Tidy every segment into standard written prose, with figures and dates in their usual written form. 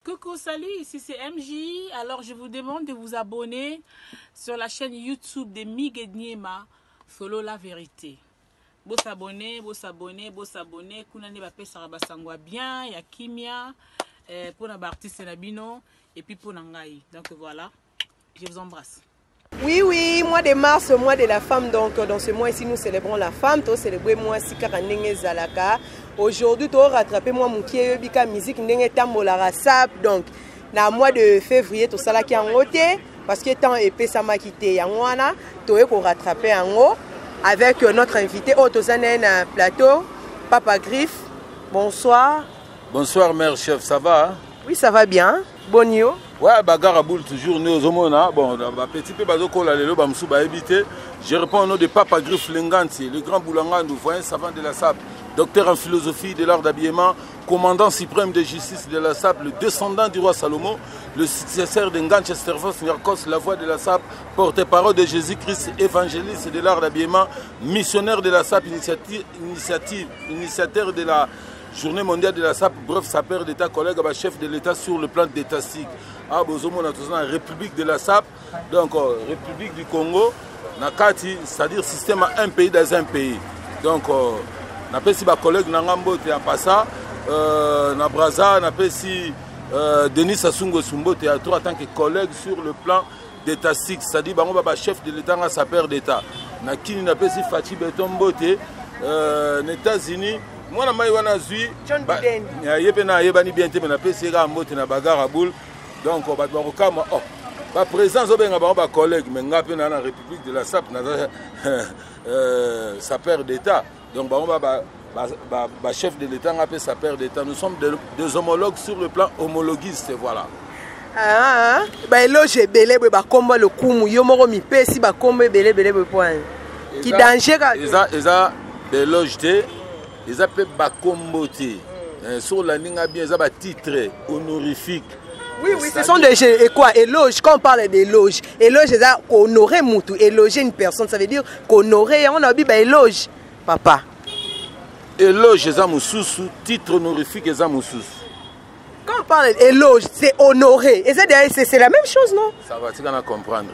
Coucou, salut, ici c'est MJ. Alors je vous demande de vous abonner sur la chaîne YouTube de Mig Niema, Solo la vérité. Beau s'abonner, beau s'abonner, beau s'abonner. Kounane bapé sarabasangwa bien, ya kimia, pour na artiste nabino et puis pour nangai. Donc voilà, je vous embrasse. Oui, mois de mars, mois de la femme. Donc dans ce mois ici, nous célébrons la femme. Nous célébrons moi si Karanenge Zalaka. Aujourd'hui, tu as rattrapé moi mon qui est bika musique ndenge tambola rasap. Donc na mois de février, tout ça là qui en côté parce que temps épais ça m'a quitté. Yangwana, tu es pour rattraper en haut avec notre invité Otozane un plateau, Papa Griff. Bonsoir. Bonsoir mère chef, ça va hein? Oui, ça va bien. Bonio. Ouais, bagarre à boule toujours nous aux homona. Bon, petit peu bazoko la lelo bamsou ba habité. Je réponds au nom de Papa Griff Lenganti, le grand Boulangandou, voyant savant de la SAP, docteur en philosophie de l'art d'habillement, commandant suprême de justice de la SAP, le descendant du roi Salomon, le successeur d'Enganche Stervos Nyarkos, la voix de la SAP, porte-parole de Jésus-Christ, évangéliste de l'art d'habillement, missionnaire de la SAP, initiateur de la Journée mondiale de la SAP, bref, sa père d'État, collègue, chef de l'État sur le plan d'étatique. Ah, Bozomo, on a tous la République de la SAP, donc République du Congo, Nakati, c'est-à-dire système à un pays dans un pays. Donc, on a si ma collègue Nangambo en passant, na Braza, on a si Denis Sassou Sumbo en tant que collègue sur le plan d'étatique, c'est-à-dire on va chef de l'État à sa père d'État. Nakini, on a si Fatih Betombo, aux États-Unis. Moi, je suis John Biden. Je suis bien te na pesi ga mbote na bagarre boule. Donc ba kama ba présence obenga ba collègue mais ngape na République de la SAP na sa père d'État. Donc ba chef de l'État ngape sa père d'État. Nous sommes des homologues sur le plan homologuiste, voilà. Ah, ba eloge belé ba komba le kumu yo moko mi pesi ba komba belé point. Qui danger ka. Eza eloge te. Ils appellent Bakomboté. Sur la ligne, ils ont un titre honorifique. Oui, ce sont des éloges. Quand on parle d'éloge, éloge, c'est honorer Moutou. Éloger une personne, ça veut dire qu'honorer. On a dit éloge, papa. Éloge, c'est un titre honorifique, c'est un Quand on parle d'éloge, c'est honorer. C'est la même chose, non? Ça va, tu vas comprendre.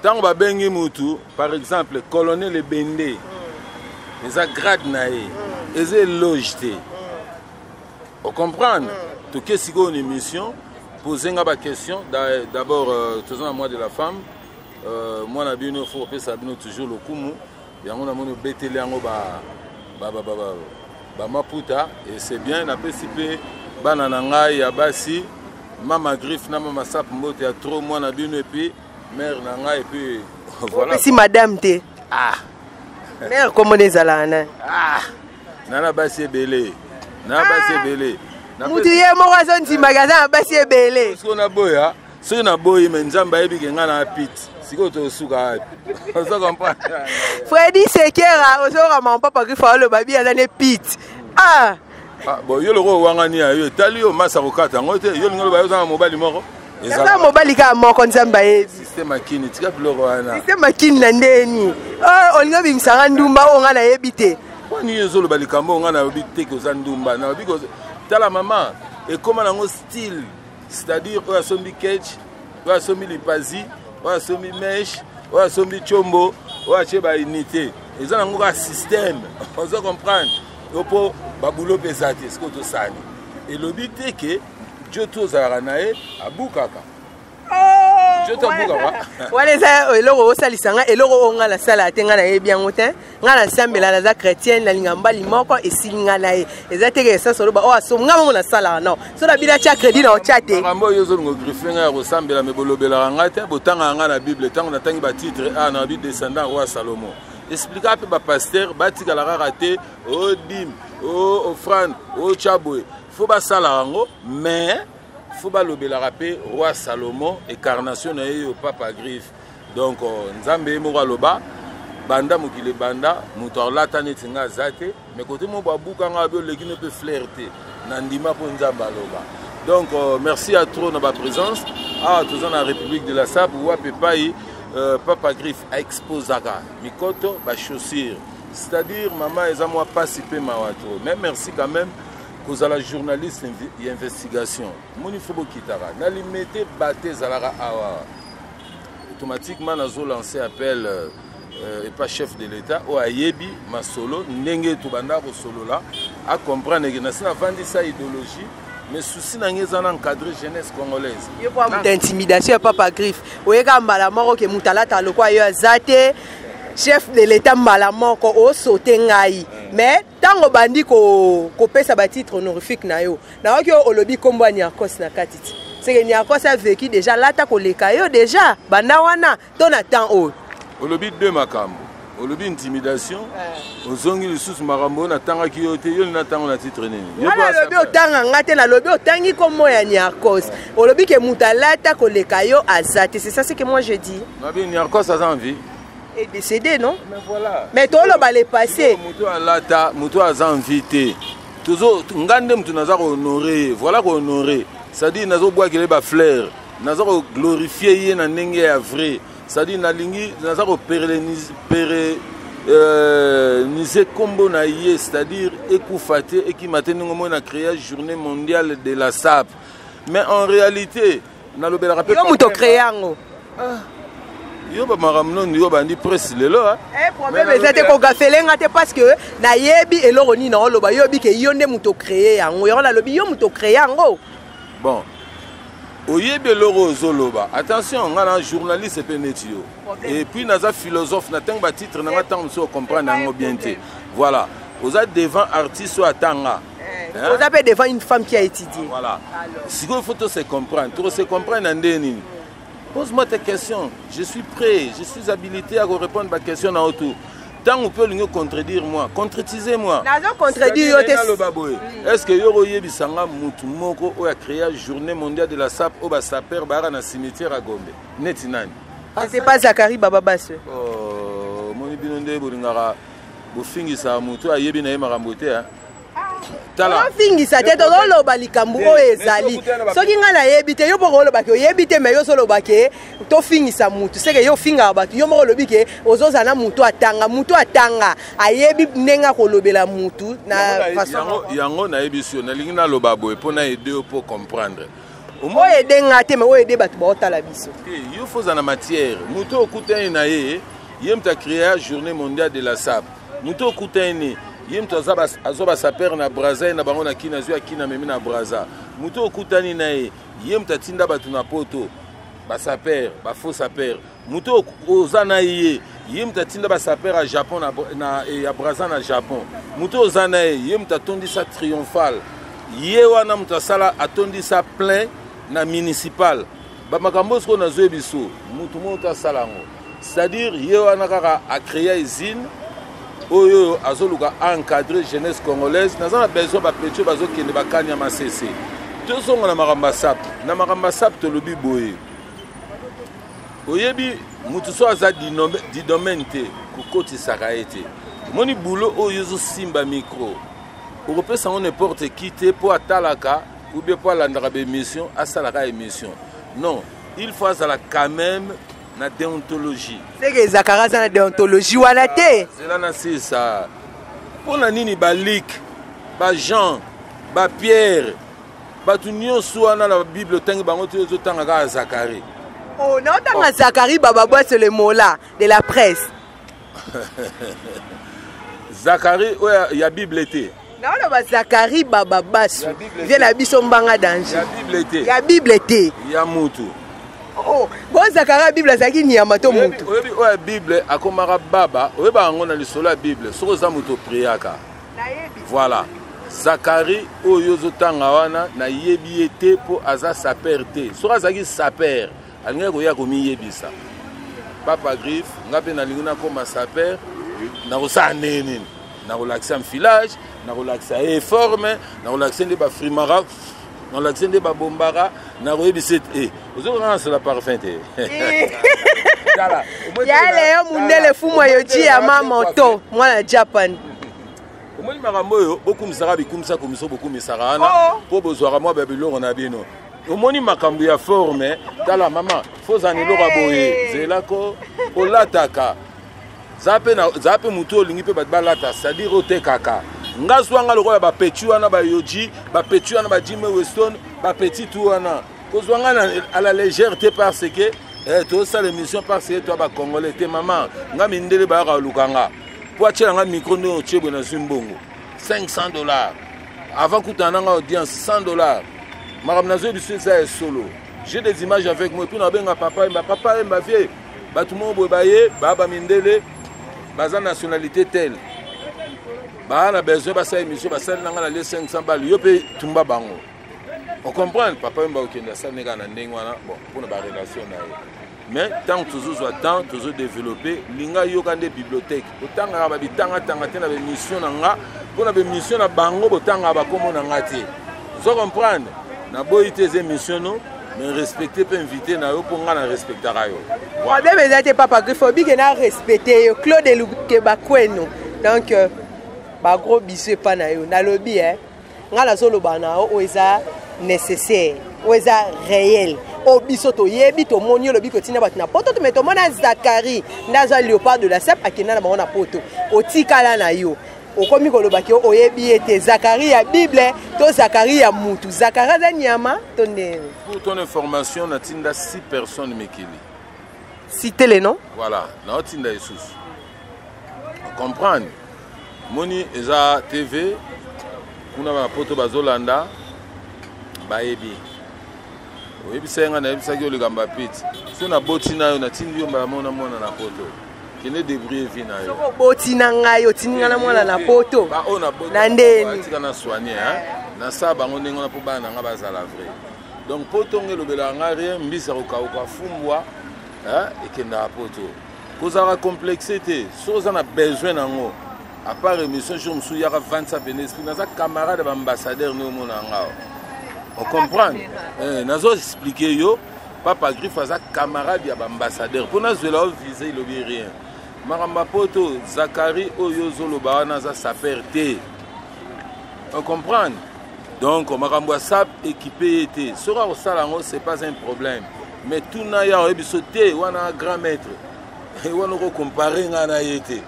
Tant qu'on va bengi Moutou, par exemple, colonel Bendé. Ils ont grade naé, ils ont logé. Vous comprenez? Tout ce qui est une émission, poser une question. D'abord, toujours à moi de la femme. Moi, je suis toujours le Kumu. Et on a mon bétélé en Maputa. Et c'est bien, on a participé. Banananga, Yabasi, Mama Griff, Mama Sap, Mote, a trop. Moi, on a et puis, mère Nanga, et puis voilà. Si madame t'es. Ah! Mère, comment les alana? Ah! Nana Bassi Belé. Nana Bassi Belé. Moutier, moi, je suis magasin Bassi Belé. Ce qu'on a beau, hein? Ce qu'on a beau, il m'a dit que je suis pit. C'est quoi tu as on se comprend. Freddy Sekera, on se mon papa qui fait le baby à l'année pit. Ah! Bon, il y a le roi Wangani, il y a Talio Massarokata, il y a le mobile mort. Eza mobali ka moko nzamba yebi système akini tika biloko wana système akini na ndeni olinga bimsanga ndumba onga na yebi te wani ezolo balikambo onga na yebi te ko za ndumba na yebi ko tala mama et comment nango style c'est-à-dire oya sombi catch oya sombi lipazi oya sombi mesh oya sombi chombo oya cheba unité eza nango ka système on se comprendre opo babulo pesate ce que to sani et lobi te ke Joto Zaranae, Abukaka. Joto Abukaka. Wale za eloko osalisanga eloko onga la sala atenga na ye bien motin. Nga la sambela la za chrétienne la lingamba limoko esilinga na ye. Eza teke esa solo ba o asomnga mo na sala non. So la bila cha crédit na ochate. Ngambo yozo ngo grifenga ya kosambela mebolobela ngata botanga nga na Bible tango na tangi ba titre a na Bible descendant roi Salomon. Expliquer pe ba pasteur batika la raté o dim o offrande o chabwe. Il faut pas ça là, mais il faut pas le rappeler roi Salomon incarnation au papa Griff. Donc Nzambe mora loba banda mukile banda mutor latane tinga zate mais côté mon babuka nga bio leki ne peut flirter nandima pour Nzamba loba. Donc merci à trop dans ma présence. Ah tous en la République de la SAP ou Pepai papa Griff a exposé mikoto ba chaussure. C'est-à-dire maman ils ont moi participer ma wato. Mais merci quand même. cause la journaliste et investigation. Mon il faut kitara. Na limité batté zalara awa. Automatiquement nazo lancé appel et pas chef de l'État ou ayebi ma solo ndenge tubanda ko solo là à comprendre que na sina vandi sa idéologie mais souci na ngeza encadrer jeunesse congolaise. Yo pour d'intimidation papa griffe. Oyeka mbala moko ke mutalata lokwa yo azate chef de l'État mbala moko o sauté ngai. Mais tango bandi ko pesa ba titre honorifique na yo. Na oki olobi kombo Niarkos na katiti. C'est que Niarkos a vécu déjà lata ko leka yo déjà banda wana ton attend o. Olobi deux makambo. Olobi intimidation. Ozongi lisusu makambo na tanga ki yo te yo na tanga na titre nini. Wala lobi otanga ngate na lobi otangi kombo ya Niarkos. Olobi ke mutalata ko leka yo azate. C'est ça ce que moi je dis. Nabi Niarkos a envie. Est décédé non? Mais voilà. Mais toi le balé passé. Muto alata, muto a invité. Toujours ngande muto naza ko honorer. Voilà ko honorer. Ça dit nazo bois kele ba fleur. Nazo ko glorifier ye na ndenge ya vrai. Ça dit nalingi naza ko nize kombo na ye, c'est-à-dire ekufate ekimate ningo na créer journée mondiale de la SAP. Mais en réalité, na lo bela rappel. Yo muto créer ngo. Yo ba maramnon yo bandi presse lelo hein. Problème ezate ko gafelenga te parce que na yebi eloko ni na loba yo bi ke yo nde muto créer yango yo na lobi yo muto créer yango. Bon. Oyebi eloko zoloba. Attention, on a un journaliste penetio. Et puis naza philosophe na tang ba titre na tang so comprendre yango bien te. Voilà. Vous êtes devant artiste ou atanga. Vous êtes devant une femme qui a étudié. Voilà. Si il faut se comprendre, tout se comprendre en déni. Pose-moi tes questions, je suis prêt, je suis habilité à vous répondre à ma question en autour. Tant on peut nous contredire moi, concrétisez-moi. Est-ce que Yoro Yebisanga Moutoumoko a créé la journée mondiale de la SAP au Bassaper Bara na cimetière à Gombe? Netinani. C'est pas Zachary Bababasse. Oh, mon binonde Boringara, Bofingisa Moutou a Yebina Marambote. Fingisa te tolo balikambu o ezali soki nga na yebite yo boko lo bake yebite me yo solo bake to fingisa mutu seke yo finga batu yo moko lobike ozoza na mutu atanga ayebi nenga ko lobela mutu na façon yango na yebisio na lingi na loba boy pona aider pour comprendre o aider ngate me o aider batu ba otala biso yo faut na matière mutu okutani na ye yemta créer journée mondiale de la SAP mutu okutani Yemto azoba saper na braza na bango na kina zua kina memi na braza. Muto okutani na ye, yemta tinda batu na poto. Ba saper, ba faux saper. Muto ozana ye, yemta tinda ba saper à Japon na ya braza na Japon. Muto ozana ye, yemta tondi sa triomphal. Ye wana muto sala atondi sa plein na municipal. Ba makambo sko na zo biso, muto mota salango. C'est-à-dire ye wana kaka a créé usine oyo azoluka encadrer jeunesse congolaise nazana besoin ba petio bazokende bakanya masese tozonga na makamba sap na makamba sap to lobi boye oyebi mutu so aza di domaine te kokoti sakaete moni boulot oyo zo simba micro opesa on n'importe qui te pour atalaka ou bien pour landaka émission asalaka émission non il faut azala quand même na déontologie. C'est que Zachara a la déontologie wana te. C'est là c'est ça. Pour na nini ba lik, ba Jean, ba Pierre, ba tunyo soana la Bible tangi bango to tanga ka Zacharie. Oh non tanga Zacharie baba bois c'est le mot là de la presse. Zacharie il y a Bible était. Non le ba Zacharie baba basu. Vient la biso mbanga danger. Il y a Bible était. Il y a mutu. Oh, bon Zachara Bible zaki ni amato mutu. Oyebi oya Bible akomara baba, oyeba ngo na lisolo la Bible, soko za mutu priaka. Voilà. Zacharie oyo zotanga wana na yebi ete po aza saper te. Soko zaki saper, alinga ko ya ko mi yebisa. Papa Griffe, ngape na linguna koma saper, na kosa nene. Na relaxer en filage, na relaxer forme, na relaxer de ba frimara. Dans l'accent de Babombara, na royebi set e. Vous avez c'est la parfaite. Dala. Ya leo mundele fumo yoji ya mama to, mwana Japan. Omoni makambo yo, beaucoup misara bikumsa komiso beaucoup misara na. Po bozwara moi babilo na bino. Omoni makambo ya forme, dala mama, faut anelo raboye. Zelako olataka. Zape muto lingi pe balata, c'est-à-dire otekaka. nga zwanga lokola ba petit wana ba Yoji ba petit wana ba Jimmy Weston ba petit tout wana ko zwanga à la légèreté parce que tout ça l'émission parce que toi ba congolais te maman nga mindele ba ka lukanga po achela nga micro no chebwe na zimbongo $500 avant kutana nga audience $100 makamna zo biso ça solo. J'ai des images avec moi puis na benga papa et ma vieille ba tout monde boye ba mindele baza nationalité telle ba na besoin ba sa émission ba sa nanga les 500 balles yo pe tumba bango. On comprend papa mba okenda sa nega na ndenge wana bon pour na relation na ye. Mais tant que toujours soit temps toujours développer linga yo kande bibliothèque otanga ba bitanga tanga tena ba mission nanga pour na ba mission na bango botanga ba komo na ngati. Vous comprenez na boité ces émissions non mais respecter peut inviter na yo pour nga respecter yo. Wa bien bezate papa Griffobi que na respecter yo Claude Luke bakweno. Donc ba gros bisou pa na yo na lobby nga la solo bana o eza nécessaire o eza réel o biso to yebi to monyo lobby ko tina batina poto to meto mona Zakari ndaza Léopard de la Sep akina na mona poto o tikala na yo o komi ko lobaki o yebi ete Zakari ya Bible to Zakari ya mutu Zakara za nyama to ndene. Pour ton information na tinda 6 personnes mekili. Citez les noms. Voilà na tinda Jesus. Comprendre Moni eza TV kuna ba poto bazolanda baebi oyebi senga na yebisa ki oligamba piti so na boti na yo na tindi yo mbala mona na poto kene débrouiller vie na yo soko boti na ngai otinga na mwana na poto ba ona boti na ndeni tika na soigner na sa bango ndengo na po bana nga bazala vrai donc poto ngelobela nga rien mbisa kokauka fumbwa ekenda poto kozala complexité so za na besoin nango à part émission je me souviens 25 bénéfices dans un camarade ambassadeur nous mon anga on comprend nazo expliquer yo papa Griffe a camarade ya ambassadeur pour na zela viser il obie rien maramba poto Zakari oyo zoloba na za saperté on comprend donc marambo sap équipé était sera au salango c'est pas un problème mais tout na ya ebisoté wana grand maître et wana ko comparer ngana yete.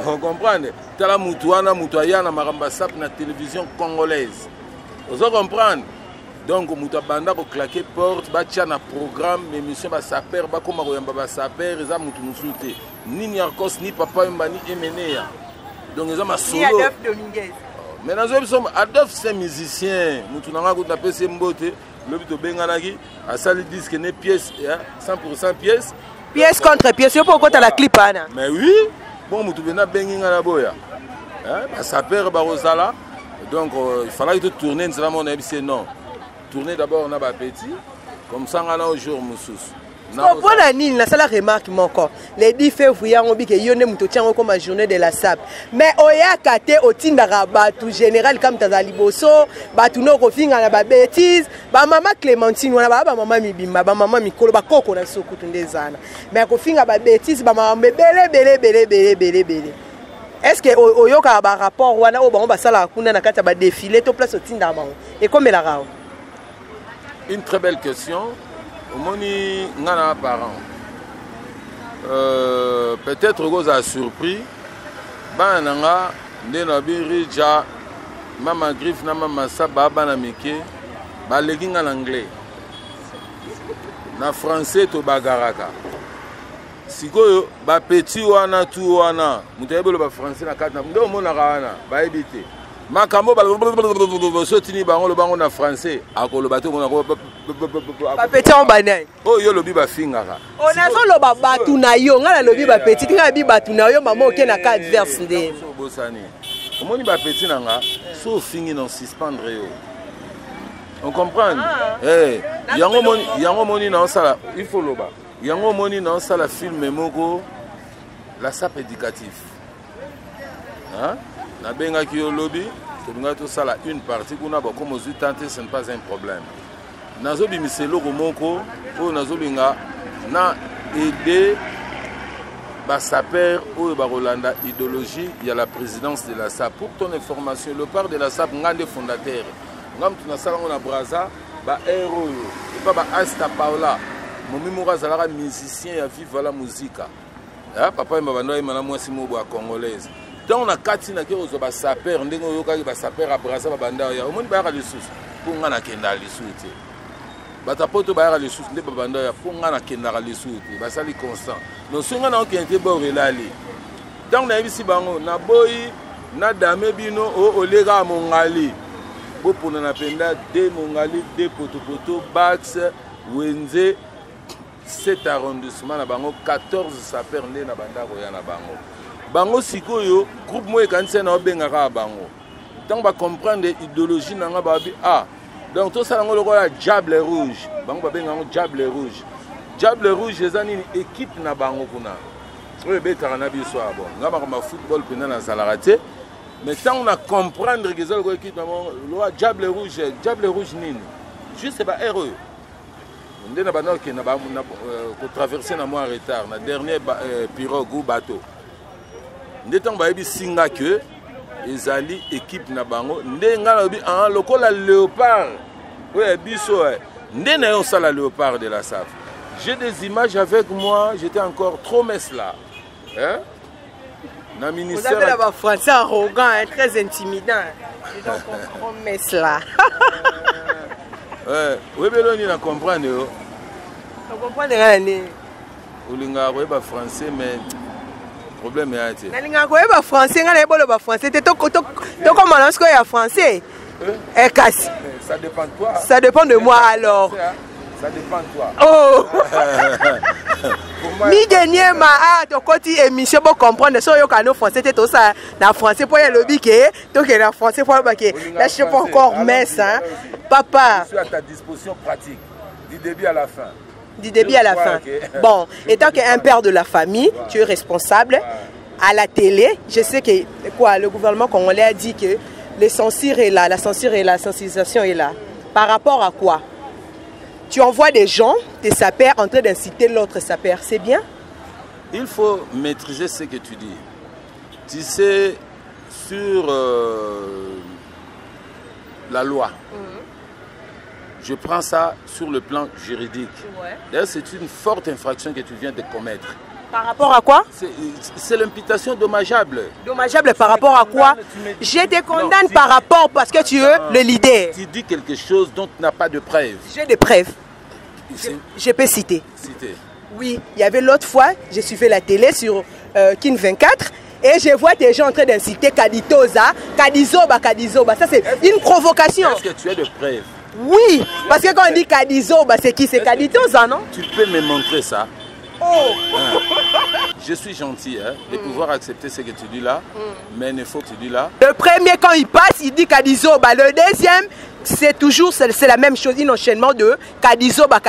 Vous comprenez? Tala mutuana mutayana maramba sap na télévision congolaise. Vous comprenez? Donc mutabanda ko claquer porte ba tia na programme émission ba saper ba koma ko yamba ba saper eza mutu musuté. Ni Niarkos ni papa mbani emeneya. Donc eza ma solo. Ni Adolphe Dominguez. Mais nous sommes Adolphe c'est musicien. Mutu nanga ko taper se mbote. Lobi to benganaki a sali disque ne pièce 100% pièce. Pièce contre pièce, yo pour la clip ana. Mais oui. Bon, nous devons bengi ngana boya. Ça perd barosala. Donc il fallait que tourner nous non. Tourner d'abord on a ba petit comme ça on a au jour musus. Pour la nil na sala remarque encore. Les 10 février on dit que yone muto tiango comme journée de la SAP. Mais oya kate otindaka batu général comme tazali boso, batu no ko finga na ba bêtise, ba mama Clémentine wana ba mama mibimba, ba mama mikolo ba koko na sokutu ndezana. Mais ko finga ba bêtise ba mama belé. Est-ce que oyoka ba rapport wana o ba on ba sala kuna na kata ba défilé to place otinda bango. Et comme la rao. Une très belle question. Omoni ngana parent. Peut-être que a surpris. Bananga ndena birija mama Griffe na mama Saba bana mike ba leginga en anglais. Na français to bagaraka. Sikoyo ba petit wana tu wana mutayebelo ba français na kata ndo mona wana ba ebité. Makambo ba sotini bango lo bango na français akolo bato mona ko ba petit en banane. Oh yo lobi ba fingaka. On a zo lo ba batu na yo ngala lobi ba petit nga bi batu na yo mama oke na 4 verse nde. So bosani. Omoni ba petit nanga so fingi non suspendre yo. On comprend? Yango moni na sala il faut loba. Yango moni na sala film moko la SAP éducatif. Hein? Na benga ki yo lobby, to binga to sala une partie kuna ba comme ozu tenter ce n'est pas un problème. Nazo bimiselo ko moko o nazo binga na aider ba saper o ba Rolanda idéologie il y a la présidence de la SAP. Pour ton information, le père de la SAP ngande fondateur. Ngam tuna sala ngona Braza ba héros yo. Pas ba Asta Paula. Mon mémoire zalaka musicien ya vive la musique. Papa mbabando imana mwasi mobo a congolaise. Donc on a kati na kero zo ba saper ndenge oyoka ba saper abrasa ba banda ya omoni ba les sous pour ngana kenda les sous te. Bata poto ba les sous nde ba banda ya pour ngana kenda les sous te. Ba sali constant. Donc songa na okente bo relali. Donc na bisi bango na boyi na dame bino o olega mongali. Bo pona na penda de mongali de poto bax wenze 7 arrondissement na bango 14 saper nde na banda roya na bango. Bango sikoyo groupe moi kanisa na obengaka bango tant ba comprendre idéologie nanga ba bi ah donc tout ça ngo lokola diable rouge bango ba benga ngo diable rouge ezani équipe na bango kuna oyo betaka na biso abo ngaba ma football pena na salarate mais tant on a comprendre que ezali ko équipe na bango lo diable rouge nini juste ba erreur ndé na bana ki na ba ko traverser na moi en retard na dernier pirogue ou bateau. Ndetang ba yebi singa que ezali équipe na bango ndenga lobi en lokola léopard ouais biso ndé na yo sala léopard de la SAF. J'ai des images avec moi, j'étais encore trop messe là. Hein? Na ministère. Vous avez là français arrogant, très intimidant. J'étais encore trop messe là. Ouais, oui beloni na comprendre yo. On comprend rien ni. Olinga ba français mais problème est ati. Nalinga ko ba français ngala ebolo ba français te to comme on ko ya français. Eh kasi. Ça dépend de toi. Ça dépend de moi alors. Ça dépend de toi. Oh. Mige Niema ah to koti émission pour comprendre so yo kano français te to ça na français pour le biké to que na français pour ba ke. Là je sais pas encore messe hein. Papa. Je suis à ta disposition pratique du début à la fin. Du début à la fin. Bon, étant qu'un père de la famille, tu es responsable. À la télé, je sais que quoi, le gouvernement congolais a dit que les censures est là, la censure est là, la sensibilisation est là. Par rapport à quoi? Tu envoies des gens, des sapeurs, en train d'inciter l'autre sapeur. C'est bien? Il faut maîtriser ce que tu dis. Tu sais, sur la loi. Je prends ça sur le plan juridique. Ouais. D'ailleurs, c'est une forte infraction que tu viens de commettre. Par rapport à quoi? C'est l'imputation dommageable. Dommageable par rapport à quoi? Je te condamne par rapport parce que tu es le leader. Tu dis quelque chose dont tu n'as pas de preuves. J'ai des preuves. Je peux citer. Citer. Oui, il y avait l'autre fois, je suivais la télé sur Kin 24. Et je vois des gens en train d'inciter Kaditoza, Kadizoba. Ça c'est une provocation. Est-ce que tu as de preuves? Oui, parce que quand on dit Kadizoba, c'est qui? C'est Kaditoza, non? Tu peux me montrer ça? Oh. Je suis gentil de pouvoir accepter ce que tu dis là, mais il faut que tu dis là. Le premier, quand il passe, il dit Kadizoba. Le deuxième, c'est toujours c'est la même chose, un enchaînement de Kadizoba.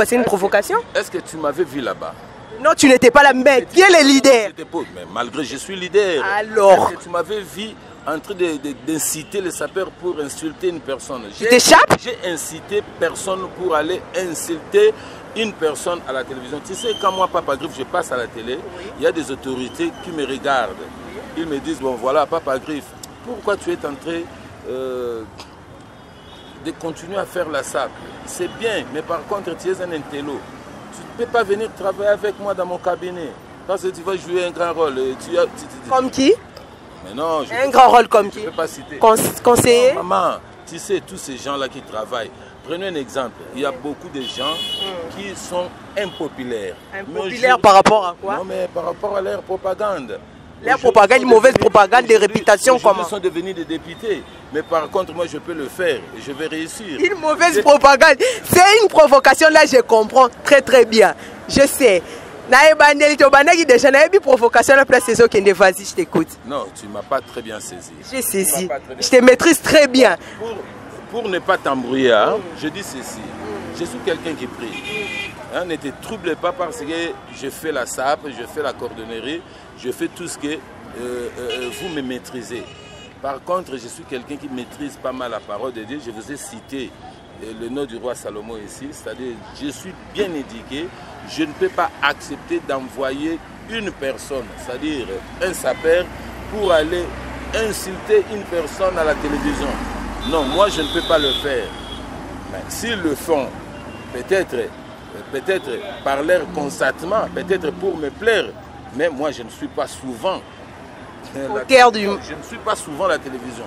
C'est une provocation. Est-ce que tu m'avais vu là-bas? Non, tu n'étais pas là, mais qui est le leader? Mais malgré que je suis leader. Alors? Est-ce que tu m'avais vu en train d'inciter les sapeurs pour insulter une personne? Tu t'échappes? J'ai incité personne pour aller insulter une personne à la télévision. Tu sais, quand moi, Papa Griffe, je passe à la télé, il y a des autorités qui me regardent. Ils me disent, bon voilà, Papa Griffe, pourquoi tu es en train de continuer à faire la SAP? C'est bien, mais par contre, tu es un intello. Tu ne peux pas venir travailler avec moi dans mon cabinet. Parce que tu vas jouer un grand rôle. Comme qui? Mais non, un grand rôle comme qui? Je ne peux pas citer. Conseiller? Non, maman, tu sais, tous ces gens-là qui travaillent, prenez un exemple. Il y a beaucoup de gens qui sont impopulaires. Impopulaires par rapport à quoi? Non, mais par rapport à leur propagande. Leur propagande, une mauvaise propagande, des réputations comment? Ils sont devenus des députés. Mais par contre, moi, je peux le faire et je vais réussir. Une mauvaise propagande. C'est une provocation, là, je comprends très très bien. Je sais. Provocation, vas-y, je t'écoute. Non, tu ne m'as pas très bien saisi. J'ai saisi. Je te maîtrise très bien. Pour ne pas t'embrouiller, hein, je dis ceci. Je suis quelqu'un qui prie. Hein, ne te trouble pas parce que je fais la SAP, je fais la cordonnerie, je fais tout ce que vous me maîtrisez. Par contre, je suis quelqu'un qui maîtrise pas mal la parole de Dieu. Je vous ai cité le nom du roi Salomon ici, c'est-à-dire je suis bien éduqué. Je ne peux pas accepter d'envoyer une personne, c'est-à-dire un sapeur, pour aller insulter une personne à la télévision. Non, moi je ne peux pas le faire. Mais s'ils le font, peut-être par leur consentement, peut-être pour me plaire, mais moi je ne suis pas souvent Auteur du... Je ne suis pas souvent la télévision.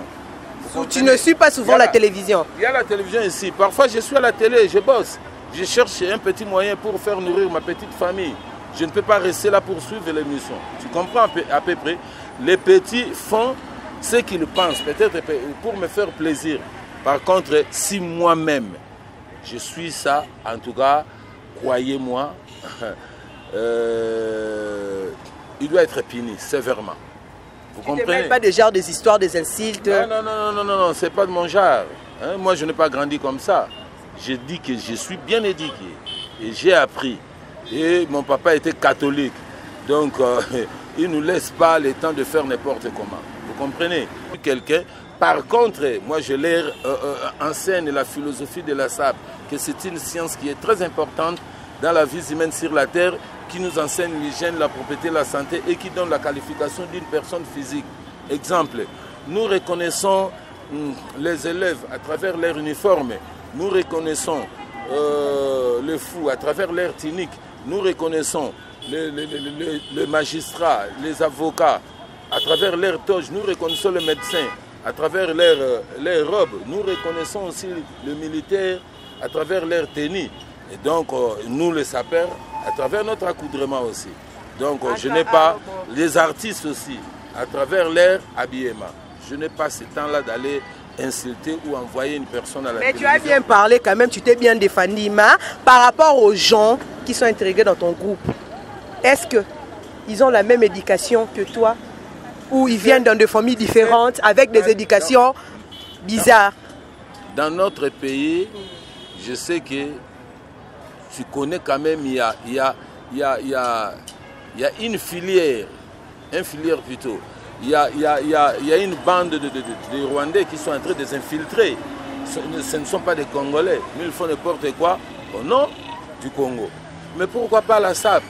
Tu ne suis pas souvent la télévision. Il y a la télévision ici. Parfois, je suis à la télé, je bosse. Je cherche un petit moyen pour faire nourrir ma petite famille. Je ne peux pas rester là pour suivre l'émission. Tu comprends à peu près? Les petits font ce qu'ils pensent, peut-être pour me faire plaisir. Par contre, si moi-même, je suis ça, en tout cas, croyez-moi, il doit être puni sévèrement. Vous comprenez? Tu pas des genres, des histoires, des insultes. Non, c'est pas de mon genre. Hein? Moi, je n'ai pas grandi comme ça. Je dis que je suis bien éduqué et j'ai appris. Et mon papa était catholique. Donc, il ne nous laisse pas le temps de faire n'importe comment. Vous comprenez? Quelqu'un. Par contre, moi, je leur enseigne la philosophie de la SAP, que c'est une science qui est très importante dans la vie humaine sur la Terre, qui nous enseigne l'hygiène, la propreté, la santé et qui donne la qualification d'une personne physique. Exemple, nous reconnaissons les élèves à travers leur uniforme, nous reconnaissons les fous à travers leur tunique, nous reconnaissons les magistrats, les avocats à travers leur toge, nous reconnaissons les médecins à travers leurs robes, nous reconnaissons aussi les militaires à travers leur tenue. Et donc, nous les sapeurs, à travers notre accoudrement aussi. Donc, je n'ai pas, les artistes aussi, à travers leur habillement. Je n'ai pas ce temps-là d'aller insulter ou envoyer une personne à la télévision. Mais tu as bien parlé quand même, tu t'es bien défendu. Mais par rapport aux gens qui sont intégrés dans ton groupe, est-ce qu'ils ont la même éducation que toi? Ou ils viennent dans des familles différentes avec des éducations bizarres? Dans notre pays, je sais que tu connais quand même, il y a une filière, plutôt. Il y a une bande de Rwandais qui sont en train de s'infiltrer. Ce ne sont pas des Congolais, mais ils font n'importe quoi au nom du Congo. Mais pourquoi pas la SAP?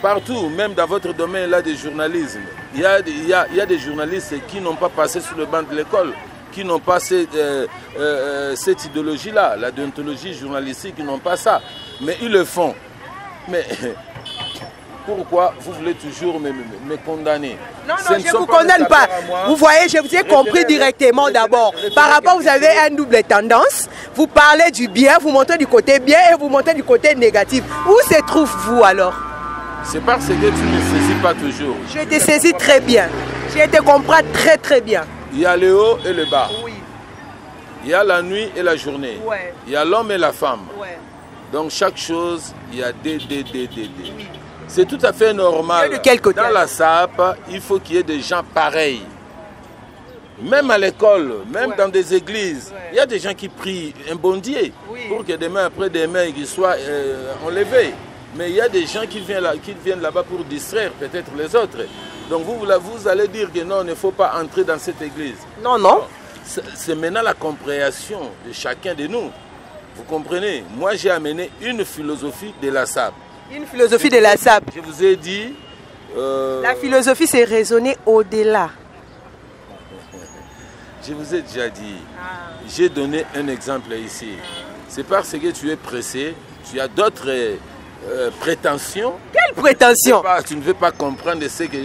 Partout, même dans votre domaine là de journalisme, il y a des journalistes qui n'ont pas passé sur le banc de l'école, qui n'ont pas cette idéologie-là, la déontologie journalistique, qui n'ont pas ça. Mais ils le font. Mais pourquoi vous voulez toujours me condamner? Non, je ne vous condamne pas. Vous voyez, je vous ai compris directement d'abord. Par rapport, vous avez une double tendance. Vous parlez du bien, vous montrez du côté bien et vous montrez du côté négatif. Où se trouvez-vous alors? C'est parce que tu ne saisis pas toujours. Je te saisis très bien. Je te comprends très très bien. Il y a le haut et le bas. Oui. Il y a la nuit et la journée. Ouais. Il y a l'homme et la femme. Ouais. Donc chaque chose, il y a des. C'est tout à fait normal. De quel côté? Dans la SAP, il faut qu'il y ait des gens pareils. Même à l'école, même dans des églises, il y a des gens qui prient un bon Dieu pour que demain après demain, ils soient enlevés. Mais il y a des gens qui viennent là-bas pour distraire peut-être les autres. Donc vous allez dire que non, il ne faut pas entrer dans cette église. Non, non. C'est maintenant la compréhension de chacun de nous. Vous comprenez? Moi, j'ai amené une philosophie de la SAP. Une philosophie de la SAP. Je vous ai dit... La philosophie, c'est raisonner au-delà. Je vous ai déjà dit. J'ai donné un exemple ici. C'est parce que tu es pressé, tu as d'autres prétentions. Quelle prétention? Tu ne veux pas comprendre ce que...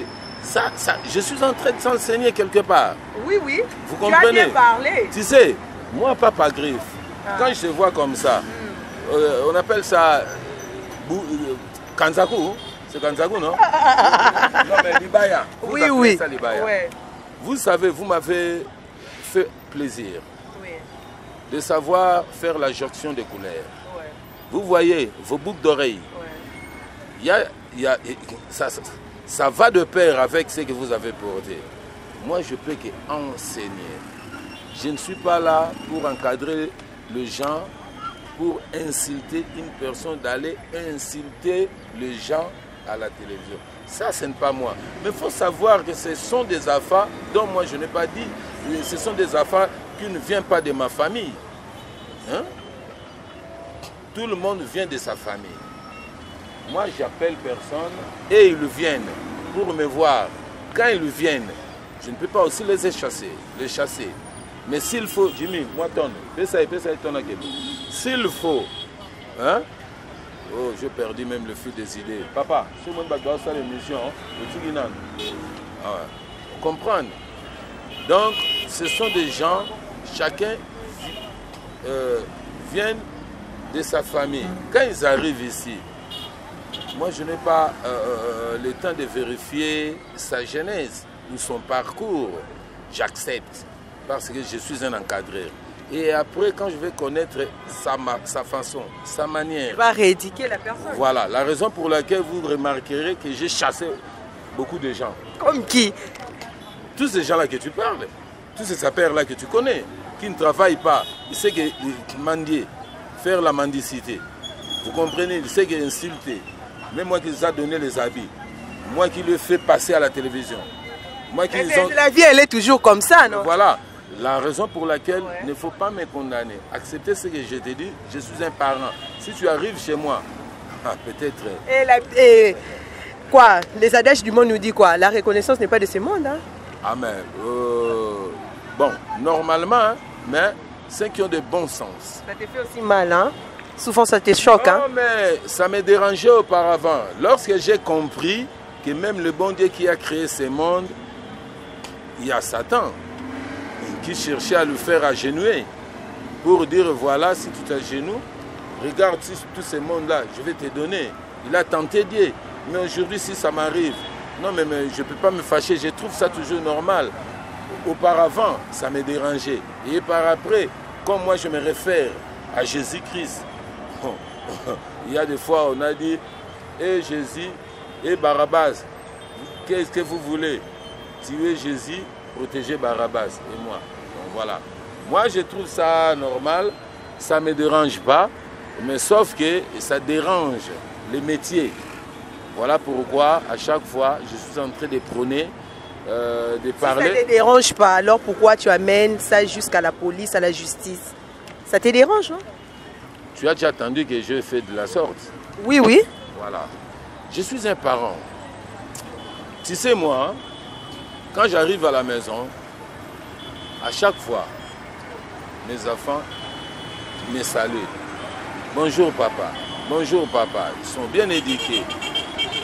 je suis en train de s'enseigner quelque part. Oui, oui. Vous comprenez? Tu as bien parlé. Tu sais, moi, Papa Griffe, quand je te vois comme ça, on appelle ça Kanzaku. C'est Kanzaku, non? Non, mais Libaya. Oui, oui. Ça, Libaya. Ouais. Vous savez, vous m'avez fait plaisir Oui. de savoir faire la jonction des couleurs. Ouais. Vous voyez, vos boucles d'oreilles, ça va de pair avec ce que vous avez porté. Moi, je peux qu'enseigner. Je ne suis pas là pour encadrer les gens, pour insulter une personne, d'aller insulter les gens à la télévision. Ça, ce n'est pas moi. Mais il faut savoir que ce sont des affaires dont moi je n'ai pas dit. Ce sont des affaires qui ne viennent pas de ma famille. Hein? Tout le monde vient de sa famille. Moi, j'appelle personne et ils viennent pour me voir. Quand ils viennent, je ne peux pas aussi les chasser. Mais s'il faut, Jimmy, moi, s'il faut, hein? Oh, j'ai perdu même le fil des idées. Papa, si on va faire l'émission, comprendre. Donc, ce sont des gens, chacun vient de sa famille. Quand ils arrivent ici, moi je n'ai pas le temps de vérifier sa genèse ou son parcours. J'accepte parce que je suis un encadreur. Et après, quand je vais connaître sa façon, sa manière... Tu vas rééduquer la personne. Voilà, la raison pour laquelle vous remarquerez que j'ai chassé beaucoup de gens. Comme qui? Tous ces gens-là que tu parles, tous ces sapeurs-là que tu connais, qui ne travaillent pas, ils savent que mendier, faire la mendicité. Vous comprenez, ils savent qu'insulter. Même moi qui les ai donné les habits, moi qui le fais passer à la télévision. Moi qui La vie, elle est toujours comme ça, non? Voilà. La raison pour laquelle il ne faut pas me condamner. Accepter ce que je te dis, je suis un parent. Si tu arrives chez moi, peut-être... Et quoi? Les adage du monde nous disent quoi? La reconnaissance n'est pas de ce monde. Hein? Ah mais... bon, normalement, hein, mais ceux qui ont de bon sens. Ça te fait aussi mal, hein? Souvent ça te choque. Non, hein? Mais ça me dérangeait auparavant. Lorsque j'ai compris que même le bon Dieu qui a créé ce monde, il y a Satan qui cherchait à le faire agenouiller pour dire voilà, si tu t'agenouilles, regarde tout ce monde-là, je vais te donner. Il a tenté Dieu. Mais aujourd'hui, si ça m'arrive, non, mais je ne peux pas me fâcher, je trouve ça toujours normal. Auparavant, ça me dérangeait. Et par après, comme moi je me réfère à Jésus-Christ, il y a des fois on a dit, et Jésus, et Barabbas, qu'est-ce que vous voulez? Tuer Jésus, protéger Barabbas et moi. Donc voilà. Moi je trouve ça normal, ça ne me dérange pas, mais sauf que ça dérange les métiers. Voilà pourquoi à chaque fois je suis en train de prôner, de parler. Si ça ne te dérange pas, alors pourquoi tu amènes ça jusqu'à la police, à la justice? Ça te dérange, non? Tu as déjà entendu que je fais de la sorte? Oui, oui. Voilà. Je suis un parent. Tu sais moi, quand j'arrive à la maison, à chaque fois, mes enfants me saluent. Bonjour papa, bonjour papa. Ils sont bien éduqués.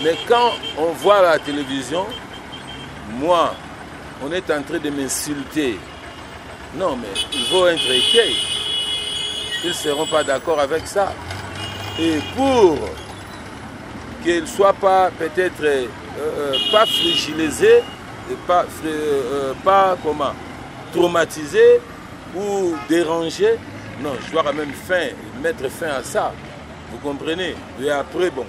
Mais quand on voit la télévision, moi, on est en train de m'insulter. Non, mais ils vont être équés. Ils ne seront pas d'accord avec ça. Et pour qu'ils ne soient pas peut-être pas fragilisés, pas comment, traumatisés ou dérangés, non, je dois quand même mettre fin à ça. Vous comprenez? Et après, bon,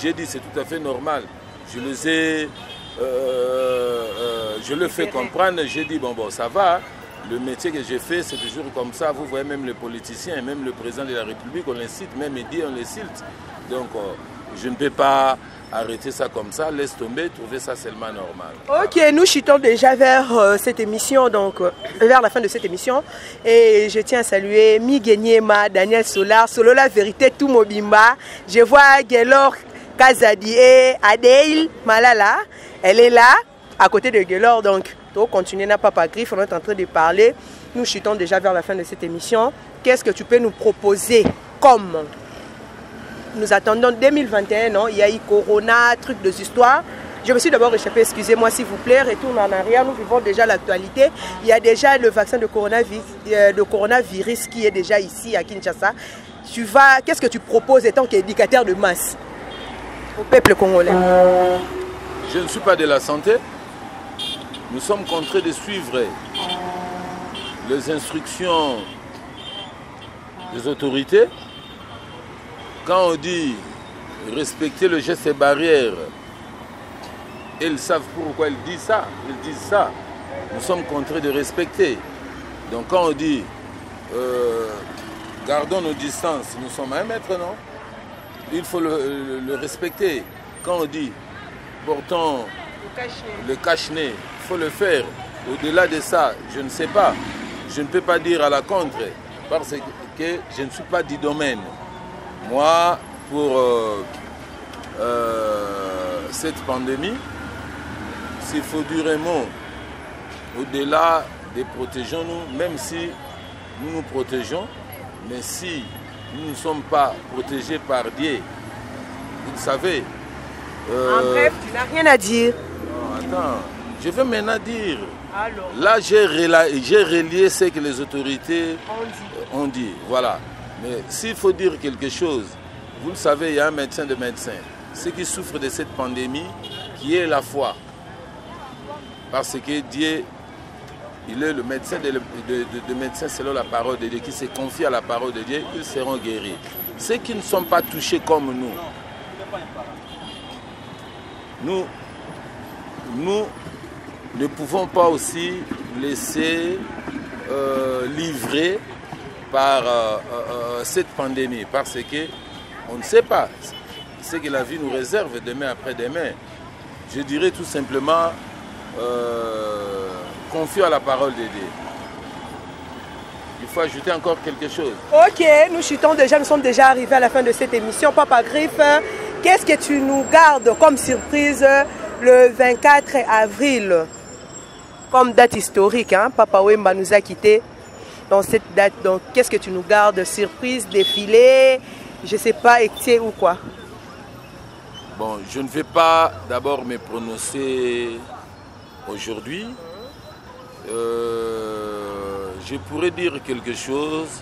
j'ai dit c'est tout à fait normal. Je les ai, je le fais comprendre. J'ai dit bon, ça va. Le métier que j'ai fait, c'est toujours comme ça. Vous voyez même les politiciens, même le président de la République, on les cite, même Mehdi, on les cite. Donc, je ne peux pas arrêter ça comme ça, laisse tomber, trouver ça seulement normal. Ok, nous chutons déjà vers cette émission, donc vers la fin de cette émission. Et je tiens à saluer Miguel Niema, Daniel Solar, Solo la vérité, tout Mobimba. Je vois Gelor Kazadi et Adeil Malala. Elle est là, à côté de Gelor, donc continuer n'a pas griffe, on est en train de parler. Nous chutons déjà vers la fin de cette émission. Qu'est-ce que tu peux nous proposer comme nous attendons 2021, non? Il y a eu Corona, truc de histoires. Je me suis d'abord échappé, excusez-moi s'il vous plaît, retourne en arrière, nous vivons déjà l'actualité. Il y a déjà le vaccin de coronavirus qui est déjà ici à Kinshasa. Qu'est-ce que tu proposes étant qu'éducateur de masse au peuple congolais? Je ne suis pas de la santé. Nous sommes contraints de suivre les instructions des autorités. Quand on dit respecter le geste barrière, ils savent pourquoi ils disent ça. Ils disent ça. Nous sommes contraints de respecter. Donc quand on dit gardons nos distances, nous sommes à 1 mètre, non? Il faut le respecter. Quand on dit portons le cache-nez, il faut le faire. Au-delà de ça, je ne sais pas. Je ne peux pas dire à la contre parce que je ne suis pas du domaine. Moi, pour cette pandémie, s'il faut dire un mot, au-delà de protégeons-nous, même si nous nous protégeons, mais si nous ne sommes pas protégés par Dieu, vous le savez. En bref, tu n'as rien à dire. Non, attends. Je veux maintenant dire, Alors, là j'ai relié ce que les autorités on dit. ont dit. Voilà. Mais s'il faut dire quelque chose, vous le savez, il y a un médecin de médecins. Ceux qui souffrent de cette pandémie, qui est la foi. Parce que Dieu, il est le médecin de médecins selon la parole de Dieu, qui se confie à la parole de Dieu, ils seront guéris. Ceux qui ne sont pas touchés comme nous ne pouvons pas aussi laisser livrer par cette pandémie, parce que on ne sait pas ce que la vie nous réserve demain après-demain. Je dirais tout simplement confier à la parole de Dieu. Il faut ajouter encore quelque chose. Ok, nous sommes déjà arrivés à la fin de cette émission. Papa Griff, qu'est-ce que tu nous gardes comme surprise le 24 avril, comme date historique, hein? Papa Wemba nous a quittés dans cette date. Donc, qu'est-ce que tu nous gardes? Surprise, défilé, je ne sais pas, excès ou quoi? Bon, je ne vais pas d'abord me prononcer aujourd'hui. Je pourrais dire quelque chose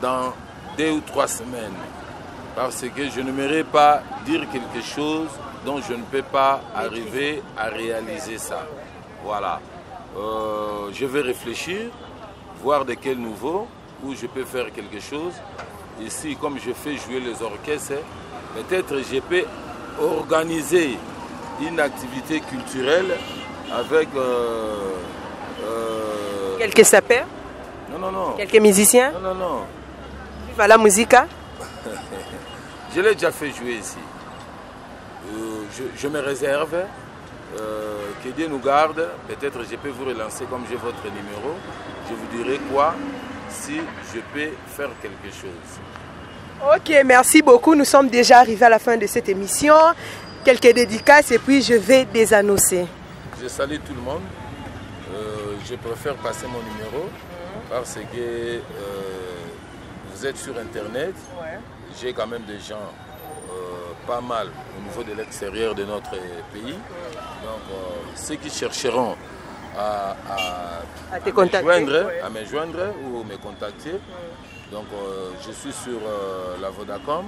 dans 2 ou 3 semaines. Parce que je n'aimerais pas dire quelque chose dont je ne peux pas arriver à réaliser ça. Voilà. Je vais réfléchir, voir de quel niveau, où je peux faire quelque chose. Ici, comme je fais jouer les orchestres, peut-être je peux organiser une activité culturelle avec... quelques sapeurs? Non. Quelques musiciens? Non. Viva la musica? Je l'ai déjà fait jouer ici. Je me réserve, que Dieu nous garde. Peut-être je peux vous relancer comme j'ai votre numéro. Je vous dirai quoi si je peux faire quelque chose. Ok, merci beaucoup. Nous sommes déjà arrivés à la fin de cette émission. Quelques dédicaces et puis je vais désannoncer. Je salue tout le monde. Je préfère passer mon numéro parce que vous êtes sur Internet. Ouais. J'ai quand même des gens pas mal au niveau de l'extérieur de notre pays. Donc, ceux qui chercheront à me joindre ou me contacter. Donc, je suis sur la Vodacom.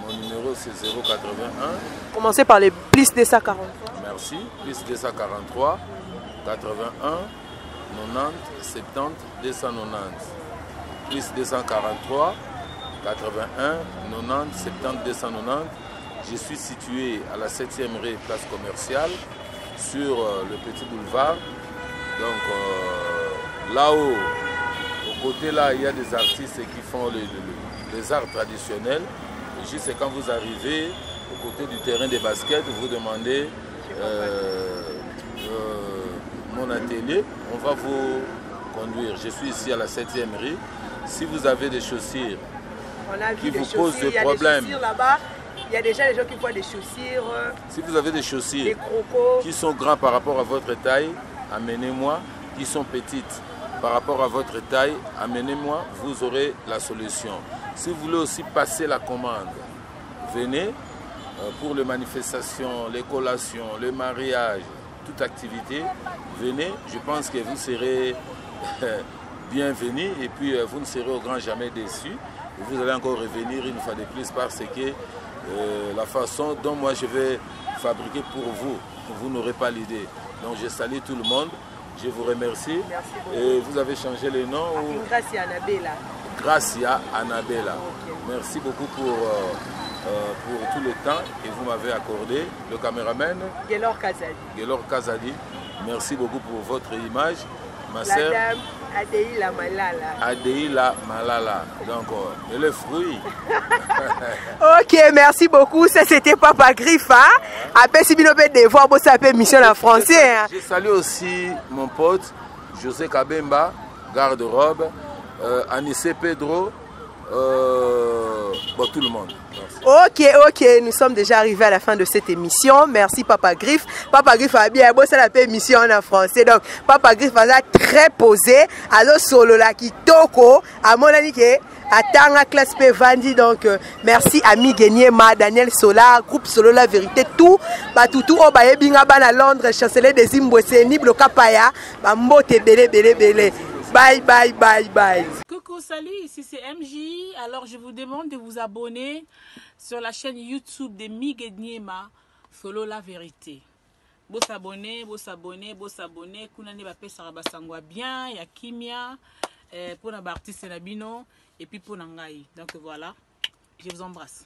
Mon numéro, c'est 081. Commencez par les plus 243. Merci. Plus 243, 81, 90, 70, 290. Plus 243, 81, 90, 70, 290. Je suis situé à la 7e rue, place commerciale, sur le petit boulevard. Donc là-haut, au côté là, il y a des artistes qui font les arts traditionnels. Et juste quand vous arrivez au côté du terrain de basket, vous demandez mon atelier, on va vous conduire. Je suis ici à la 7e rue. Si vous avez des chaussures qui vous posent des problèmes, il y a déjà des gens qui voient des chaussures. Si vous avez des chaussures qui sont grands par rapport à votre taille, amenez-moi. Qui sont petites par rapport à votre taille, amenez-moi, vous aurez la solution. Si vous voulez aussi passer la commande, venez pour les manifestations, les collations, le mariage, toute activité, venez. Je pense que vous serez bienvenus et puis vous ne serez au grand jamais déçus. Vous allez encore revenir une fois de plus parce que la façon dont moi je vais fabriquer pour vous n'aurez pas l'idée. Donc je salue tout le monde, je vous remercie. Merci beaucoup. Et vous avez changé le nom Gracia Anabella. Gracia Anabella. Okay. Merci beaucoup pour tout le temps que vous m'avez accordé. Le caméraman Gaylor Kazadi. Gaylor Kazadi. Merci beaucoup pour votre image. Ma la sœur dame Adeila Malala. Adeila Malala. Donc, le fruit. Ok, merci beaucoup. Ça, c'était Papa Griff. Après, si vous avez des voix, vous savez mission en français. Je salue aussi mon pote José Kabemba, garde-robe, Anissé Pedro, tout le monde. Merci. Ok, nous sommes déjà arrivés à la fin de cette émission. Merci Papa Griff. Papa Griff a bien bossé la émission en français. Donc Papa Griff a très posé. Alors solo la qui toko à mon ami que Atanga classe P Vandi. Donc merci à Miguel Niema, Daniel Solar, groupe Solo La Vérité, tout Batutu Obaye Binga Bana Londres, chancelier des Zimbabwe, Niblo Kapaya, Bambote Bele Bele Bele. Bye bye bye bye. Coucou, salut, ici c'est MJ. Alors je vous demande de vous abonner sur la chaîne YouTube de Miguel Niema, Solo La Vérité. Beau s'abonner, beau s'abonner, beau s'abonner. Kunani ba pesa rabasangwa bien, ya kimia, pour na artiste nabino et puis pour nangai. Donc voilà, je vous embrasse.